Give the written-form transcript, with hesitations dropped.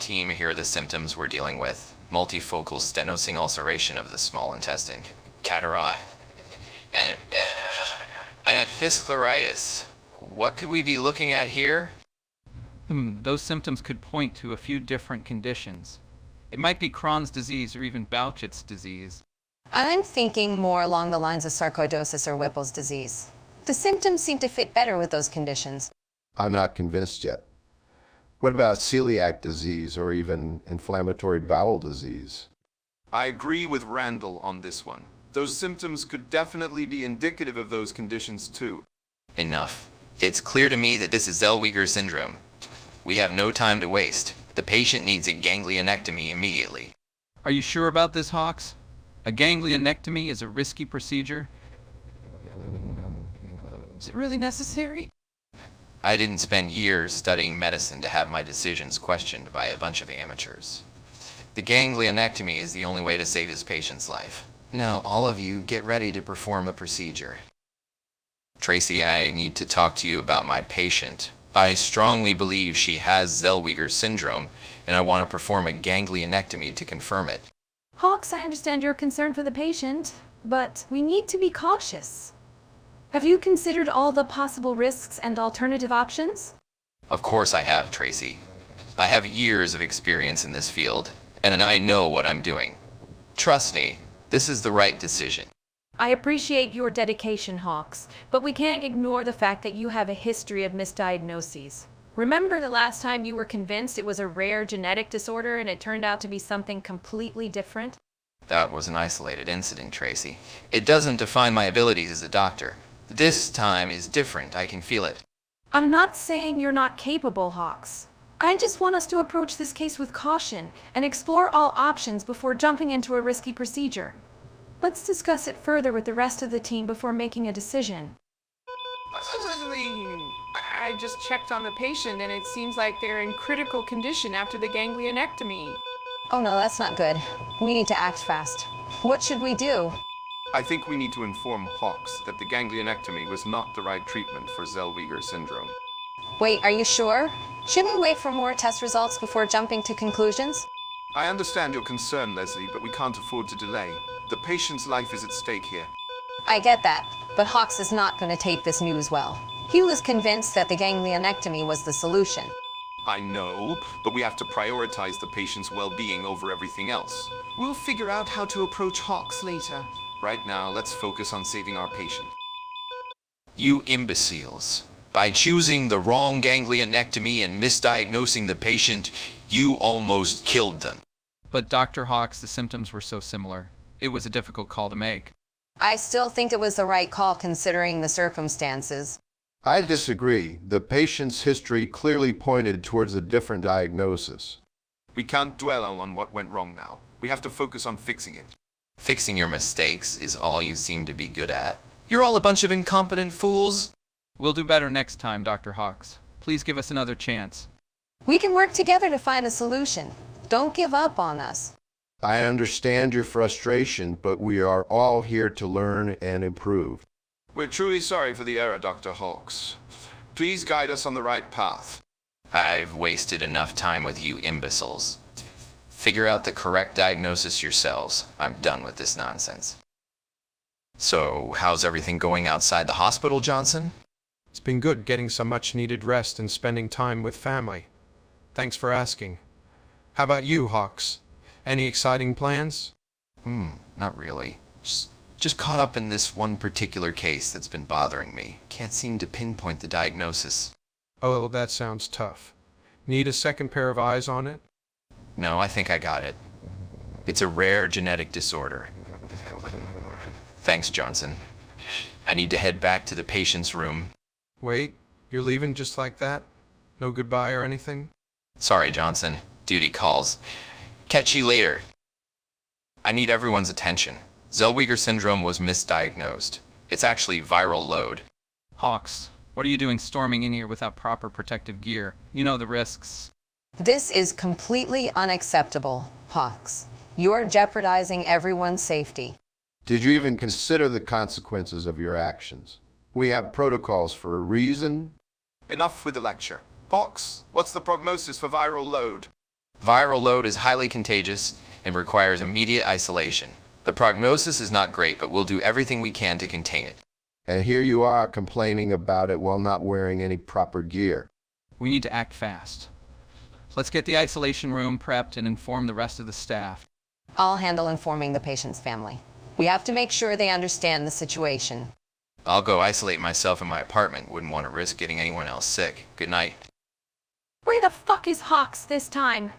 team, here are the symptoms we're dealing with. Multifocal stenosing ulceration of the small intestine, cataract, and scleritis. What could we be looking at here? Those symptoms could point to a few different conditions. It might be Crohn's disease or even Bouchet's disease. I'm thinking more along the lines of sarcoidosis or Whipple's disease. The symptoms seem to fit better with those conditions. I'm not convinced yet. What about celiac disease or even inflammatory bowel disease? I agree with Randall on this one. Those symptoms could definitely be indicative of those conditions too. Enough. It's clear to me that this is Zellweger syndrome. We have no time to waste. The patient needs a ganglionectomy immediately. Are you sure about this, Hawks? A ganglionectomy is a risky procedure. Is it really necessary? I didn't spend years studying medicine to have my decisions questioned by a bunch of amateurs. The ganglionectomy is the only way to save this patient's life. Now, all of you, get ready to perform a procedure. Tracy, I need to talk to you about my patient. I strongly believe she has Zellweger syndrome, and I want to perform a ganglionectomy to confirm it. Hawks, I understand your concern for the patient, but we need to be cautious. Have you considered all the possible risks and alternative options? Of course I have, Tracy. I have years of experience in this field, and I know what I'm doing. Trust me, this is the right decision. I appreciate your dedication, Hawks, but we can't ignore the fact that you have a history of misdiagnoses. Remember the last time you were convinced it was a rare genetic disorder and it turned out to be something completely different? That was an isolated incident, Tracy. It doesn't define my abilities as a doctor. This time is different, I can feel it. I'm not saying you're not capable, Hawks. I just want us to approach this case with caution and explore all options before jumping into a risky procedure. Let's discuss it further with the rest of the team before making a decision. I just checked on the patient and it seems like they're in critical condition after the ganglionectomy. Oh no, that's not good. We need to act fast. What should we do? I think we need to inform Hawks that the ganglionectomy was not the right treatment for Zellweger syndrome. Wait, are you sure? Shouldn't we wait for more test results before jumping to conclusions? I understand your concern, Leslie, but we can't afford to delay. The patient's life is at stake here. I get that, but Hawks is not going to take this news well. He was convinced that the ganglionectomy was the solution. I know, but we have to prioritize the patient's well-being over everything else. We'll figure out how to approach Hawks later. Right now, let's focus on saving our patient. You imbeciles. By choosing the wrong ganglionectomy and misdiagnosing the patient, you almost killed them. But Dr. Hawks, the symptoms were so similar. It was a difficult call to make. I still think it was the right call considering the circumstances. I disagree. The patient's history clearly pointed towards a different diagnosis. We can't dwell on what went wrong now. We have to focus on fixing it. Fixing your mistakes is all you seem to be good at. You're all a bunch of incompetent fools. We'll do better next time, Dr. Hawks. Please give us another chance. We can work together to find a solution. Don't give up on us. I understand your frustration, but we are all here to learn and improve. We're truly sorry for the error, Dr. Hawks. Please guide us on the right path. I've wasted enough time with you imbeciles. Figure out the correct diagnosis yourselves. I'm done with this nonsense. So, how's everything going outside the hospital, Johnson? It's been good getting some much-needed rest and spending time with family. Thanks for asking. How about you, Hawks? Any exciting plans? Not really. Just caught up in this one particular case that's been bothering me. Can't seem to pinpoint the diagnosis. Oh, that sounds tough. Need a second pair of eyes on it? No, I think I got it. It's a rare genetic disorder. Thanks, Johnson. I need to head back to the patient's room. Wait, you're leaving just like that? No goodbye or anything? Sorry, Johnson. Duty calls. Catch you later. I need everyone's attention. Zellweger syndrome was misdiagnosed. It's actually viral load. Hawks, what are you doing storming in here without proper protective gear? You know the risks. This is completely unacceptable, Hawks. You are jeopardizing everyone's safety. Did you even consider the consequences of your actions? We have protocols for a reason. Enough with the lecture. Hawks, what's the prognosis for viral load? Viral load is highly contagious and requires immediate isolation. The prognosis is not great, but we'll do everything we can to contain it. And here you are complaining about it while not wearing any proper gear. We need to act fast. Let's get the isolation room prepped and inform the rest of the staff. I'll handle informing the patient's family. We have to make sure they understand the situation. I'll go isolate myself in my apartment. Wouldn't want to risk getting anyone else sick. Good night. Where the fuck is Hawks this time?